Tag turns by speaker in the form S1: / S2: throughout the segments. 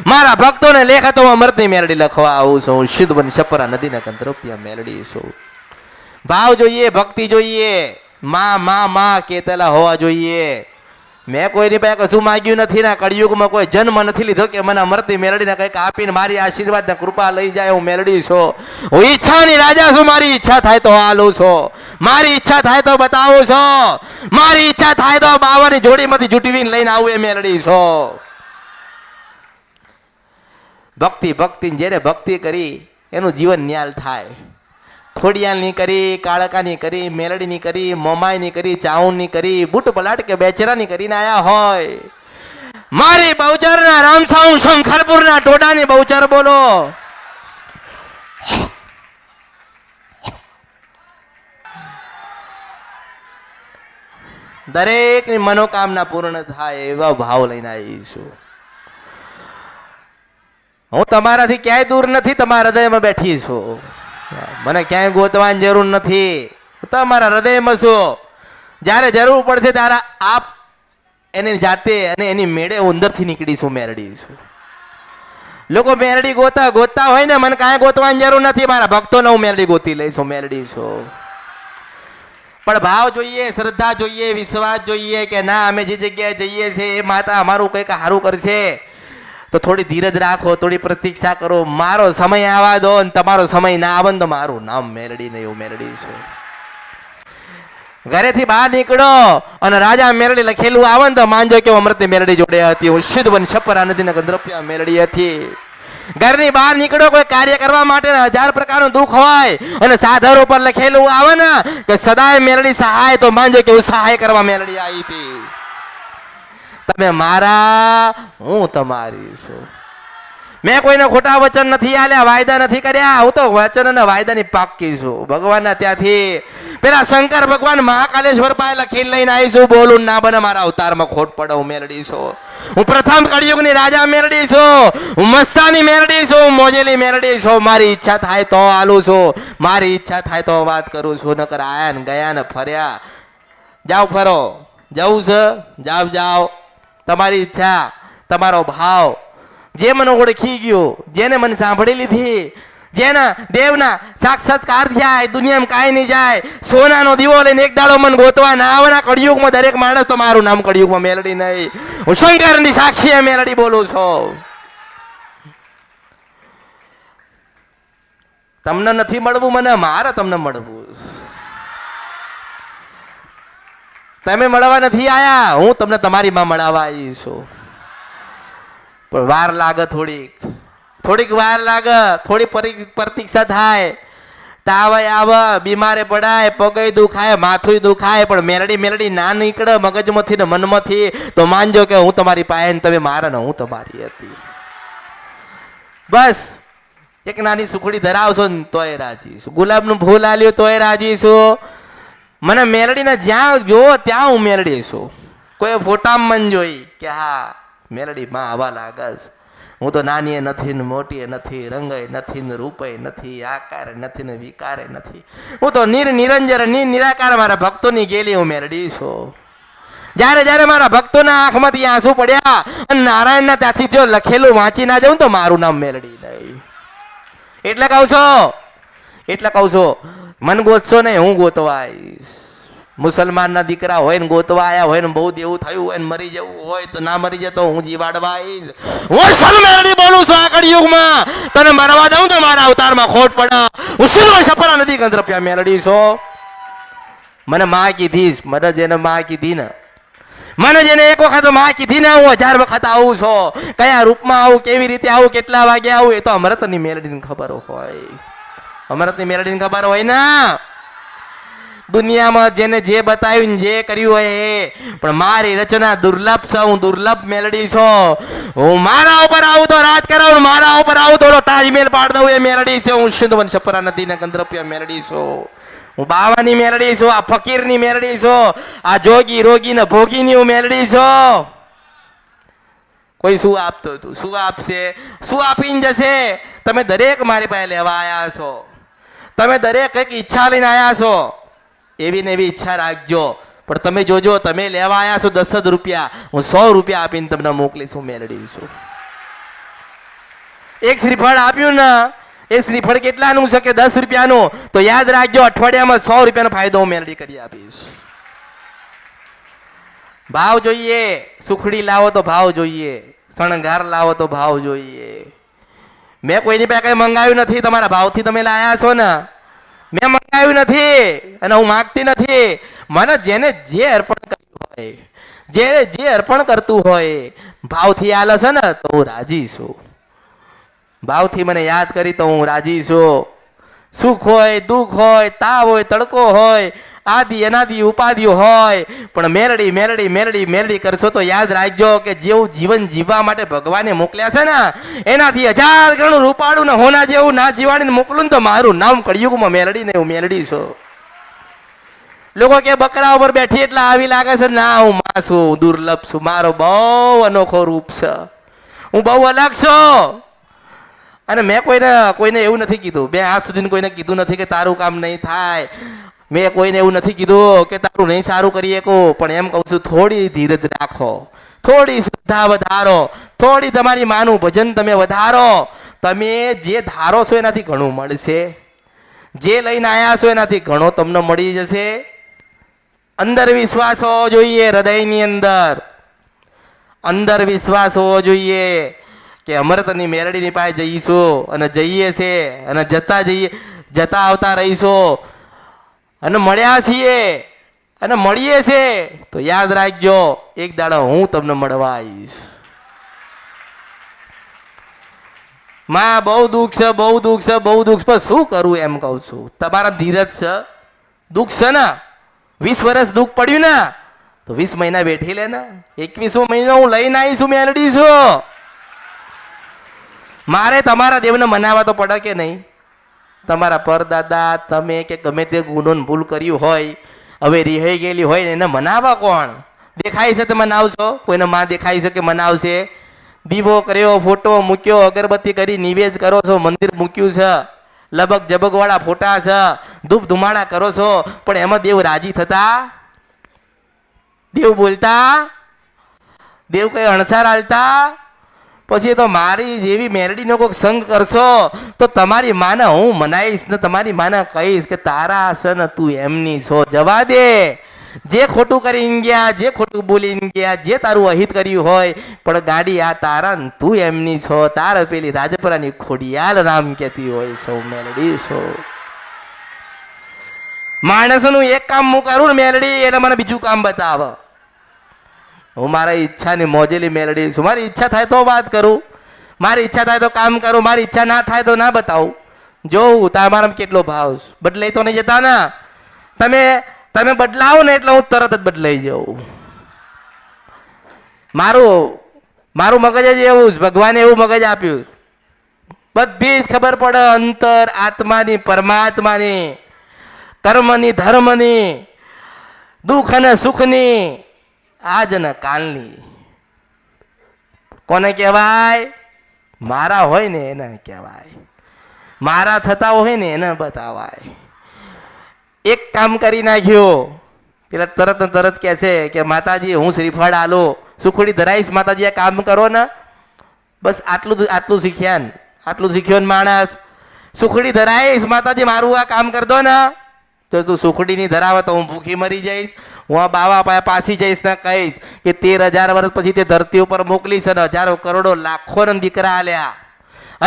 S1: મારા ભક્તોને લેખ તો અમૃતની મેલડી લખવા આવું છું. શુદ્ધ બની છપરા નદીના કંદરોપિયા મેલડી છું. ભાવ જોઈએ, ભક્તિ જોઈએ, માં કેતેલા હોવા જોઈએ. મેં કોઈની પાસે કશું માગ્યું નથી ને કળિયુગમાં કોઈ જન્મ નથી લીધો કે મને અમૃતની મેલડીને કંઈક આપીને મારી આશીર્વાદ ને કૃપા લઈ જાય. હું મેલડી છું, હું ઈચ્છાની રાજા છું. મારી ઈચ્છા થાય તો હાલું છું, મારી ઈચ્છા થાય તો બતાવું છું, મારી ઈચ્છા થાય તો બાવાની જોડીમાંથી જુટવીને લઈને આવું એ મેલડી છું. ભક્તિ જેને ભક્તિ કરી એનું જીવન ન્યાલ થાય. ખોડિયાલની કરી, કાળકાની કરી, મેલડીની કરી, મોમાઈની કરી, ચાઉનની કરી, બુટ પલાટ કે બેચરાની કરીને આયા હોય. મારી બહુચરના રામસાઉ શંખરપુરના ટોડાની બહુચર બોલો. દરેકની મનોકામના પૂર્ણ થાય એવા ભાવ લઈને આવીશું. હું તમારાથી ક્યાંય દૂર નથી, તમારા હૃદયમાં બેઠી છું. મને ક્યાંય ગોતવાની જરૂર નથી, હું તમારા હૃદયમાં છું. જ્યારે જરૂર પડશે ત્યારે આપ એની જાતે અને એની મેળે અંદરથી નીકળીશું. મેરડી છું. લોકો મેરડી ગોતતા હોય ને, મને કાંઈ ગોતવાની જરૂર નથી. મારા ભક્તોને હું મેરડી ગોતી લઈશું. મેરડી છું. પણ ભાવ જોઈએ, શ્રદ્ધા જોઈએ, વિશ્વાસ જોઈએ કે ના અમે જે જગ્યાએ જઈએ છીએ એ માતા અમારું કંઈક સારું કરશે. તો થોડી ધીરજ રાખો, થોડી પ્રતીક્ષા કરો. મારો સમય આવવા દો ને તમારો સમય ના આવે ને તો મારું નામ મેરડી નહીં, હું મેરડી છું. ઘરેથી બહાર નીકળો અને રાજા મેરડી લખેલું આવે ને તો માનજો કે અમૃતની મેરડી જોડે હતી. હું શુદ્ધ બન છપરા નદીના કંદરોપિયા મેરડી હતી. ઘરની બહાર નીકળો, કોઈ કાર્ય કરવા માટે 1000 પ્રકારનું દુઃખ હોય અને સાધરો પર લખેલું આવે ને કે સદાય મેરડી સહાય, તો માનજો કે હું સહાય કરવા મેરડી આવી હતી. તમે મારા, હું તમારી છું. મેં કોઈને ખોટા વચન નથી આલ્યા, વાયદા નથી કર્યા. હું તો વચન અને વાયદાની પાક્કી છું. ભગવાનના ત્યાંથી પેલા શંકર ભગવાન મહાકાલેશ્વર પાસે લખીને લઈને આવીશું. બોલું ના બને મારા અવતારમાં ખોટ પડે. હું મેરડી છું. હું પ્રથમ કળિયુગની રાજા મેરડી છું. હું મસ્તાની મેરડી છું. હું મોજેલી મેરડી છું. મારી ઈચ્છા થાય તો હાલું છું, મારી ઈચ્છા થાય તો વાત કરું છું. નકર આયા ને ગયા ને ફર્યા. જાઓ ફરો, જવું છે જાઓ. તમારી ઈચ્છા, તમારો ભાવ. જે મને ઓળખી ગયો, જેને મને સાંભળી લીધી, જેના દેવના સાક્ષાત્કાર થયા, દુનિયામાં કાંઈ નહીં જાય. સોનાનો દીવો લઈને એક દાડો મને ગોતવા ના આવવાના કળિયુગમાં દરેક માણસ તો મારું નામ કળિયુગમાં મેલડી નહીં. હું શંકરની સાક્ષી મેલડી બોલું છું. તમને નથી મળવું મને, મારે તમને મળવું. તમે મળવા નથી આયા, હું તમને તમારી માં મળવા આવી છું. પણ વાર લાગે, થોડીક વાર લાગે, થોડી પ્રતીક્ષા થાય. તાવ આવે, બીમારે પડાય, પગે દુખાય, માથું દુખાય, પણ મેલડી ના નીકળે મગજમાંથી ને મનમાંથી તો માનજો કે હું તમારી પાસે ને તમે મારા ને હું તમારી હતી. બસ એક નાની સુખડી ધરાવશો ને તોય રાજી છું. ગુલાબનું ફૂલ આલ્યું તોય રાજી છું. મને મેલડીને જ્યાં જો ત્યાં હું મેલડી છું. કોઈ ફોટામાં મન જોઈ કે હા મેલડી માં આવા લાગે. હું તો નાની નથી ને મોટી નથી, રંગે નથી ને રૂપે નથી, આકારે નથી ને વિકારે નથી. હું તો નિરંજન નિરાકાર મારા ભક્તોની ગેલી હું મેલડી છું. જ્યારે મારા ભક્તોના આંખમાંથી આંસુ પડ્યા અને નારાયણના ત્યાંથી જો લખેલું વાંચી ના જાઉં તો મારું નામ મેલડી નહીં. એટલે કહું છું મન ગોતશો નહીં, હું ગોતવા આવીશ. મુસલમાનના દીકરા હોય ને ગોતવા આયા હોય ને બહુ દેવું થયું હોય ને મરી જવું હોય તો ના મરી જતો હું જીવાડવા આવીશ. હું સલમેલડી બોલું છું. આ કળિયુગમાં તને મરવા દઉં તો મારા અવતારમાં ખોટ પડે. હું સિલ્વર છપરા નદી કંદરપિયા મેલડી છો. મને માં કીધીશ, મને જેને માં કીધી ને, મને જેને એક વખત માં કીધી ને હું 1000 વખત આવું છું. કયા રૂપમાં આવું, કેવી રીતે આવું, કેટલા વાગે આવું, એ તો અમૃતની મેલડીને ખબર હોય. અમૃતની મેલડીને ખબર હોય ને. દુનિયામાં જેને જે બતાવ્યું જે કર્યું હોય એ, પણ મારી રચના દુર્લભ છે. હું દુર્લભ મેલડી છું. હું મારા ઉપર આવું તો રાજ કરાવું, મારા ઉપર આવું તો તાજમહેલ પાડ દઉં એ મેલડી છે. હું સિંધવન છપરા નદીના કંદરપિયા મેલડી છું. હું બાવાની મેલડી છું. આ ફકીરની મેલડી છું. આ જોગી રોગી ને ભોગીની હું મેલડી છું. કોઈ શું આપતો હતું, શું આપશે, શું આપીને જશે. તમે દરેક મારી પાસે લેવા આવ્યા છો. તમે દરેક કંઈક ઈચ્છા લઈને આવ્યા છો. એવી ને એવી ઈચ્છા રાખજો. પણ તમે જોજો, તમે લેવા આવ્યા છો 10 રૂપિયા, હું 100 રૂપિયા આપીને તમને મોકલીશું. મેલડી છું. એક શ્રીફળ આપ્યું ને એ શ્રીફળ કેટલાનું છે કે 10 રૂપિયાનું, તો યાદ રાખજો અઠવાડિયામાં 100 રૂપિયાનો ફાયદો હું મેલડી કરી આપીશ. ભાવ જોઈએ, સુખડી લાવો તો ભાવ જોઈએ, શણગાર લાવો તો ભાવ જોઈએ. મેં કોઈની પાસે કઈ મંગાવ્યું નથી, તમારા ભાવથી તમે લાયા છો ને. મેં મંગાવ્યું નથી અને હું માગતી નથી. મને જેને જે અર્પણ કર્યું હોય, જે અર્પણ કરતું હોય ભાવથી આલે છે ને તો હું રાજી છું. ભાવથી મને યાદ કરી તો હું રાજી છું. સુખ હોય, દુઃખ હોય, તાવ હોય, તડકો હોય, આદિ અનાદિ ઉપાધિઓ હોય, પણ મેલડી મેલડી મેલડી મેલડી કરશો તો યાદ રાખજો કે જેવું જીવન જીવવા માટે ભગવાને મોકલ્યા છે ને એનાથી 1000 ગણું રૂપાળું ને હોના જેવું ના જીવાડીને મોકલું ને તો મારું નામ કળિયુગમાં મેલડી ને હું મેલડી છું. લોકો કે બકરા ઉપર બેઠી એટલે આવી લાગે છે, ના હું માં છું, દુર્લભ છું, મારો બહુ અનોખો રૂપ છે, હું બહુ અલગ છું. અને મેં કોઈને એવું નથી કીધું, મેં આજ સુધી કોઈને કીધું નથી કે તારું કામ નહીં થાય, મેં કોઈને એવું નથી કીધું કે તારું નહીં સારું કરી શકો, પણ એમ કહું છું થોડી ધીરજ રાખો, થોડી શ્રદ્ધા વધારો, થોડી તમારી માનું ભજન તમે વધારો. તમે જે ધારો છો એનાથી ઘણું મળશે, જે લઈને આવ્યા છો એનાથી ઘણો તમને મળી જશે. અંદર વિશ્વાસ હોવો જોઈએ, હૃદયની અંદર વિશ્વાસ હોવો જોઈએ કે અમૃતની મેલડીની પાસે જઈશું અને જઈએ છે અને જતા આવતા રહીશું અને મળ્યા છીએ અને મળીએ છે તો યાદ રાખજો એક દાડો હું તમને મળવા આવીશ. માં બહુ દુઃખ છે, બહુ દુઃખ છે, બહુ દુઃખ, પણ શું કરું એમ કહું છું. તમારા ધીરજ છે, દુઃખ છે ને 20 વર્ષ દુઃખ પડ્યું ને તો 20 મહિના બેઠી લે ને, 21મો મહિનો હું લઈને આવીશું, મેલડી છું. મારે તમારા દેવને મનાવવા તો પડે કે નહીં? તમારા પરદાદા તમે કે ગમે તે ગુનો ભૂલ કર્યું હોય, હવે રિહાઈ ગયેલી હોય ને એને મનાવવા કોણ? દેખાય છે તો મનાવશો? કોઈને માં દેખાય છે કે મનાવશે? દીવો કર્યો, ફોટો મૂક્યો, અગરબત્તી કરી નિવેદ કરો છો, મંદિર મૂક્યું છે, લબક જબક વાળા ફોટા છે, ધૂપ ધુમાડા કરો છો, પણ એમાં દેવ રાજી થતા? દેવ બોલતા? દેવ કઈ અણસાર હાલતા? પછી તો મારી જેવી મેરડીનો કોઈક સંગ કરશો તો તમારી માને હું મનાઈશ ને તમારી માને કહીશ કે તારા છે ને તું એમની છો, જવા દે. જે ખોટું કરીને ગયા, જે ખોટું બોલીને ગયા, જે તારું અહિત કર્યું હોય, પણ ગાડી આ તારા ને તું એમની છો. તારે પેલી રાજપરાની ખોડિયાલ નામ કહેતી હોય સૌ મેલડી છો. માણસનું એક કામ હું કરું ને મેલડી એટલે મને બીજું કામ બતાવે. હું મારા ઈચ્છાની મોજેલી મેલડી છું. મારી ઈચ્છા થાય તો વાત કરું, મારી ઈચ્છા થાય તો કામ કરું, મારી ઈચ્છા ના થાય તો ના બતાવું. જોઉં તમારામાં કેટલો ભાવ છે. બદલાઈ તો નહીં જતા ને? તમે બદલાવો ને એટલે હું તરત જ બદલાઈ જાઉં. મારું મગજ જ એવું છે, ભગવાને એવું મગજ આપ્યું, બધી જ ખબર પડે અંતર આત્માની, પરમાત્માની, કર્મની, ધર્મની, દુઃખ અને સુખની, આજ ને કાલની. કોને કહેવાય? મારા હોય ને એને કહેવાય, મારા થતા હોય ને એને બતાવાય. એક કામ કરી નાખ્યો પેલા તરત ને તરત કહે છે કે માતાજી હું શ્રીફળ આલો, સુખડી ધરાઈશ, માતાજી આ કામ કરો ને. બસ આટલું શીખ્યા ને, આટલું શીખ્યો ને માણસ. સુખડી ધરાઈશ, માતાજી મારું આ કામ કરી દો ને. તો તું સુખડી નહીં ધરાવે તો હું ભૂખી મરી જઈશ. હું આ બાવા પાસે પાછી જઈશ ને કહીશ કે 13,000 વર્ષ પછી તે ધરતી ઉપર મોકલીશ અને હજારો કરોડો લાખોના દીકરા આલ્યા,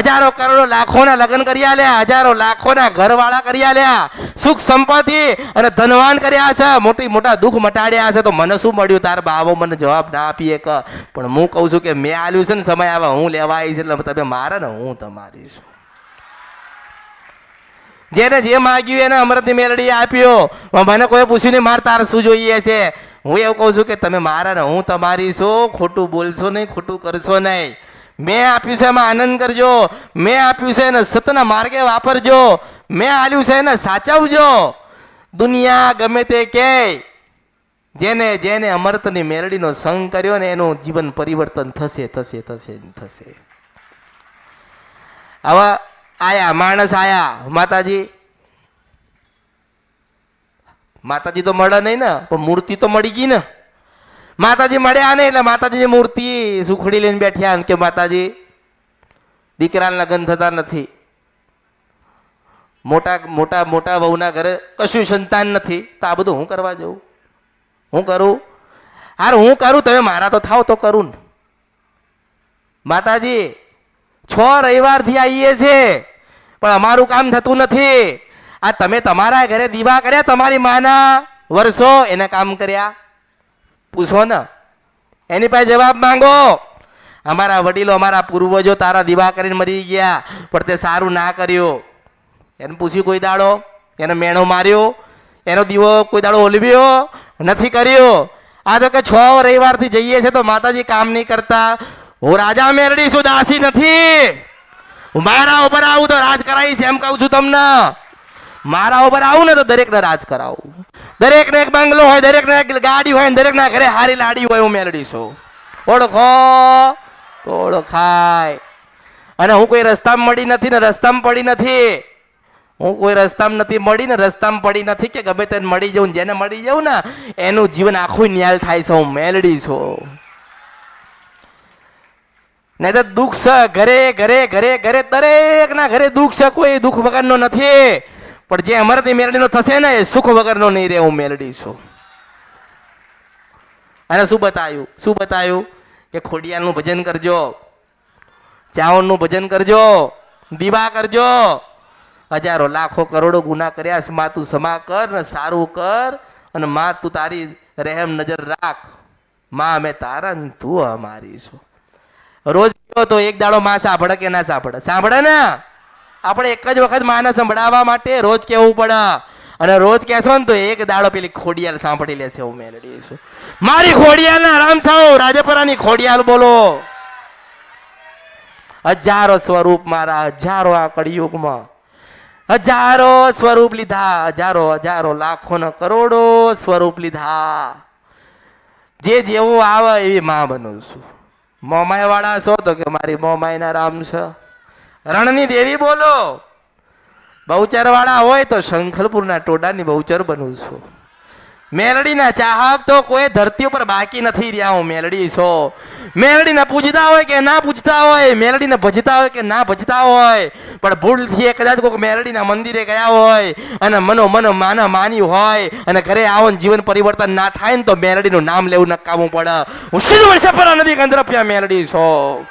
S1: હજારો કરોડો લાખોના લગ્ન કરી આલ્યા, હજારો લાખોના ઘરવાળા કરી આલ્યા, સુખ સંપત્તિ અને ધનવાન કર્યા છે, મોટા દુઃખ મટાડ્યા છે. તો મને શું મળ્યું? તાર બાવો મને જવાબ ના આપીએ કે, પણ હું કહું છું કે મેં આલ્યું છે ને સમય આવે હું લેવા આવીશ, એટલે તમે મારે ને હું તમારી છું. જેને જે માગ્યું એને અમૃતની મેલડી આપ્યો. મને કોઈ પૂછ્યું નહીં મારે તારે શું જોઈએ છે. હું એવું કહું છું કે તમે મારા ને હું તમારી છું. ખોટું બોલશો નહીં, ખોટું કરશો નહીં. મેં આપ્યું છે એમાં આનંદ કરજો, મેં આપ્યું છે એને સતના માર્ગે વાપરજો, મેં આલ્યું છે એને સાચવજો. દુનિયા ગમે તે કહે, જેને અમૃતની મેલડીનો સંગ કર્યો ને એનું જીવન પરિવર્તન થશે. હવે આયા માણસ આયા, માતાજી તો મળે નહીં ને, પણ મૂર્તિ તો મળી ગઈ ને. માતાજી મળ્યા ને એટલે માતાજીની મૂર્તિ સુખડી લઈને બેઠ્યા કે માતાજી દીકરાના લગ્ન થતા નથી, મોટા મોટા મોટા વહુના ઘરે કશું સંતાન નથી, તો આ બધું હું કરવા જવું? હું કરું? હાર હું કરું, તમે મારા તો થાવ તો કરું ને. માતાજી 6 રવિવારથી આવીએ છે પણ અમારું કામ થતું નથી. આ તમે તમારા ઘરે દીવા કર્યા, તમારી માના વર્ષો એને કામ કર્યા? પૂછો ને, એની પાસે જવાબ માંગો. અમારા વડીલો, અમારા પૂર્વજો તારા દીવા કરીને મરી ગયા, પણ તે સારું ના કર્યું. એને પૂછ્યું કોઈ દાડો? એને મેણો માર્યો? એનો દીવો કોઈ દાડો ઓલવ્યો નથી કર્યો? આ તો કે 6 રવિવારથી જઈએ છે તો માતાજી કામ નહીં કરતા. હું રાજા મેળડી છું, દાસી નથી. હું મારા ઉપર આવું તો રાજ કરાવીશ, એમ કહું છું તમને. મારા ઉપર આવું ને તો દરેકને રાજ કરાવું. દરેકને એક બંગલો હોય, દરેકને એક ગાડી હોય, દરેકના ઘરે હારી લાડી હોય. હું મેળડી છું. ઓળખો તો ઓળખાય. અને હું કોઈ રસ્તામાં મળી નથી ને રસ્તામાં પડી નથી. હું કોઈ રસ્તામાં નથી મળી ને રસ્તામાં પડી નથી કે ગમે તેને મળી જાઉં. જેને મળી જાઉં ને એનું જીવન આખું ન્યાલ થાય છે. હું મેલડી છું. નહીં તો દુઃખ છે ઘરે ઘરે ઘરે ઘરે, દરેકના ઘરે દુઃખ છે, કોઈ દુઃખ વગરનો નથી. પણ જે અમારાથી મેલડીનો થશે ને એ સુખ વગરનો નહીં રહે. હું મેલડી છું. અને શું બતાવ્યું? શું બતાવ્યું? કે ખોડિયાલનું ભજન કરજો, ચાવણનું ભજન કરજો, દીવા કરજો. હજારો લાખો કરોડો ગુના કર્યા, માં તું ક્ષમા કર ને સારું કર. અને માં તું તારી રહેમ નજર રાખ. માં અમે તારા ને તું અમારી છું. રોજ કહો તો એક દાડો માં સાંભળે કે ના સાંભળે? સાંભળે ને. આપણે એક જ વખત માને સંભળાવવા માટે રોજ કહેવું પડે. અને રોજ કહેશો ને તો એક દાડો પેલી ખોડિયાલ સાંભળી લેશે. હું મેલડી છું. મારી ખોડિયાલ ના રામ છો, રાજપરાની ખોડિયાલ બોલો. હજારો સ્વરૂપ મારા, હજારો આ કળિયુગમાં હજારો સ્વરૂપ લીધા, હજારો હજારો લાખો ને કરોડો સ્વરૂપ લીધા. જે જેવું આવે એવી માં બનું છું. મોમાય વાળા છો તો કે મારી મોમાય ના રામ છે. રણની દેવી બોલો. બહુચર વાળા હોય તો શંખલપુરના ટોડાની બહુચર બનું છું. મેલડીના ચાહક તો કોઈ ધરતી ઉપર બાકી નથી રહ્યા. હું મેલડી છું. મેલડીને પૂજતા હોય કે ના પૂજતા હોય, મેલડીને ભજતા હોય કે ના ભજતા હોય, પણ ભૂલથી કદાચ કોઈ મેલડીના મંદિરે ગયા હોય અને મનો માના માની હોય અને ઘરે આવો જીવન પરિવર્તન ના થાય ને તો મેલડીનું નામ લેવું નકામું પડે. હું શુદ્ધ વર્ષે પર નદી કંદ્રપ્યા મેલડી છું.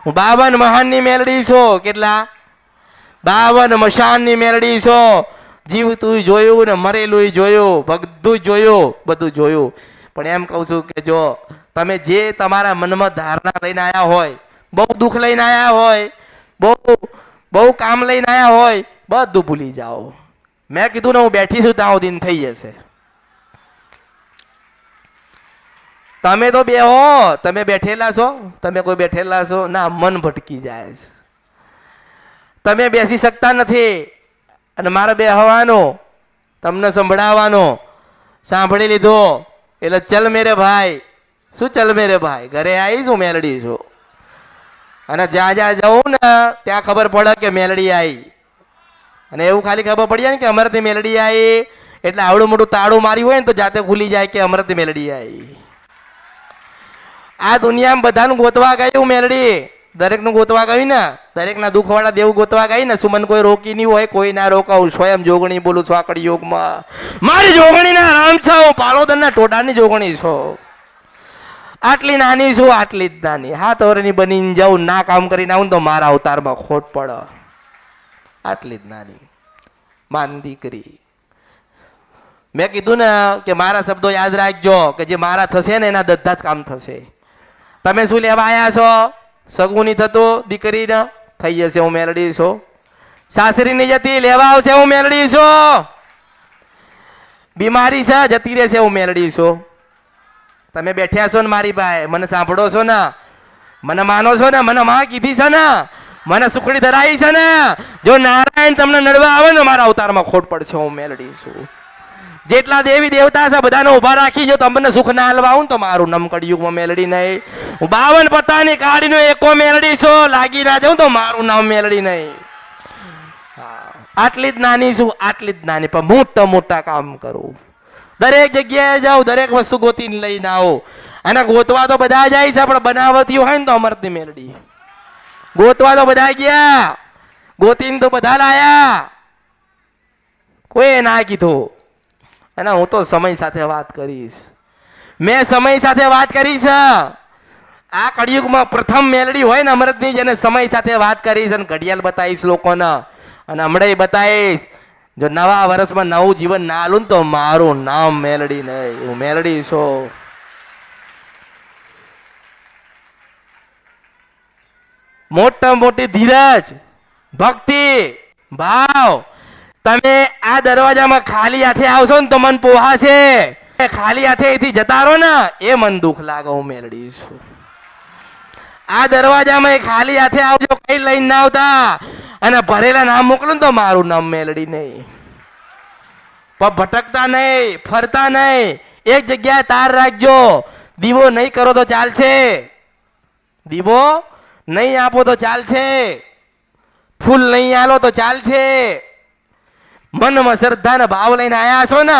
S1: હું 52 મહાનની મેલડી છું. કેટલા? 52 મશાનની મેલડી છું. જીવતું જોયું ને મરેલું જોયું, બધું જોયું, બધું જોયું. પણ એમ કહું છું કે જો તમે જે તમારા મનમાં ધારણા લઈને આવ્યા હોય, બહુ દુઃખ લઈને આવ્યા હોય, બહુ કામ લઈને આવ્યા હોય, બધું ભૂલી જાઓ. મેં કીધું ને હું બેઠી છું ત્યાં દિન થઈ જશે. તમે તો બેહો, તમે બેઠેલા છો? તમે કોઈ બેઠેલા છો? ના, મન ભટકી જાય છે. તમે બેસી શકતા નથી. અને મારે બેહવાનો, તમને સંભળાવવાનો. સાંભળી લીધો એટલે ચલ મેરે ભાઈ. શું ચલ મેરે ભાઈ? ઘરે આવીશું, મેલડી છું. અને જ્યાં જ્યાં જવું ને ત્યાં ખબર પડે કે મેલડી આવી. અને એવું ખાલી ખબર પડી જાય ને કે અમારાથી મેલડી આવી એટલે આવડું મોટું તાળું માર્યું હોય ને તો જાતે ખુલી જાય કે અમારાથી મેલડી આવી. આ દુનિયામાં બધાનું ગોતવા ગયું મેલડી. દરેકનું ગોતવા ગયું ને, દરેકના દુઃખવાળા દેવ ગોતવા ગઈ ને. સુમન કોઈ રોકી નહીં હોય, કોઈ ના રોકાવું. સ્વયં જોગણી બોલું છું. આકડી યોગમાં મારી જોગણીના રામ છો. હું પાલોદરના ટોડાની જોગણી છું. આટલી નાની છું, આટલી જ નાની. હાથ ઓરની બનીને જાઉં, ના કામ કરીને આવું તો મારા અવતારમાં ખોટ પડે. આટલી જ નાની માન દીકરી. મેં કીધું ને કે મારા શબ્દો યાદ રાખજો કે જે મારા થશે ને એના બધા જ કામ થશે. તમે શું લેવા આવ્યા છો? સગું નહીં થતું દીકરીને થઈ જશે. હું મેલડી છું. સાસરી નહીં જતી, લેવા આવશે. હું મેલડી છું. બીમારી છે, જતી રહેશે. હું મેલડી છું. તમે બેઠ્યા છો ને મારી પાસે, મને સાંભળો છો ને, મને માનો છો ને, મને માં કીધી છે ને, મને સુખડી ધરાઈ છે ને. જો નારાયણ તમને નડવા આવે ને મારા અવતારમાં ખોટ પડશે. હું મેલડી છું. જેટલા દેવી દેવતા છે બધાને ઉભા રાખી. જો તમને સુખ ના હાલવા આવું તો મારું નામ કળિયુગમાં મેલડી નહીં. હું 52 પત્તાની કાઢીનો એકો મેલડી છું. લાગી ના જાઉં તો મારું નામ મેલડી નહીં. આટલી જ નાની છું, આટલી જ નાની, પણ મોટા મોટા કામ કરું. દરેક જગ્યાએ જાઉં, દરેક વસ્તુ ગોતીને લઈને આવો. અને ગોતવા તો બધા જાય છે પણ બનાવતી હોય ને તો અમરતી મેલડી. ગોતવા તો બધા ગયા, ગોતીને તો બધા લાયા, કોઈ ના કીધું. અને હું તો સમય સાથે વાત કરીશ, મેં સમય સાથે વાત કરીશ. આ કળિયુગમાં પ્રથમ મેલડી હોય ને અમૃતની, જેને સમય સાથે વાત કરીશ અને ઘડિયાળ બતાવીશ લોકોને, અને હમણાં બતાવીશ. જો નવા વર્ષમાં નવું જીવન ના આલું ને તો મારું નામ મેલડી નહીં, હું મેલડી છું. મોટા મોટી ધીરજ, ભક્તિ, ભાવ. તમે આ દરવાજામાં ખાલી હાથે આવશો ને તો મન પોહાશે, ખાલી હાથે અહીંથી જતા રહો ને એ મન દુઃખ લાગે. હું મેલડી છું. આ દરવાજામાં ખાલી હાથે આવજો, કઈ લઈને ના આવતા, અને ભરેલા નામ મોકલો ને તો મારું નામ મેલડી નહીં. પણ ભટકતા નહીં, ફરતા નહીં, એક જગ્યાએ તાર રાખજો. દીવો નહીં કરો તો ચાલશે, દીવો નહીં આપો તો ચાલશે, ફૂલ નહીં આલો તો ચાલશે. મનમાં શ્રદ્ધા ને ભાવ લઈને આયા છો ને,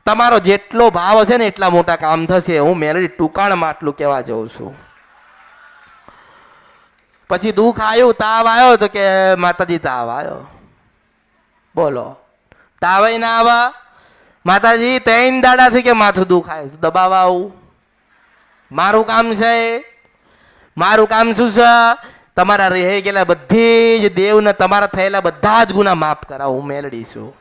S1: તમારો જેટલો ભાવ હશે ને એટલા મોટા કામ થશે. હું મેલડી ટૂંકાણમાં આટલું કહેવા જાઉં છું. પછી દુઃખ આવ્યું, તાવ આવ્યો તો કે માતાજી તાવ આવ્યો. બોલો, તાવ ના આવા માતાજી 3 દાડાથી કે માથું દુખાય, દબાવા આવું? મારું કામ છે, મારું કામ શું છે? તમારા રહી ગયેલા બધી જ દેવને તમારા થયેલા બધા જ ગુના માફ કરાવું. હું મેલડી છું.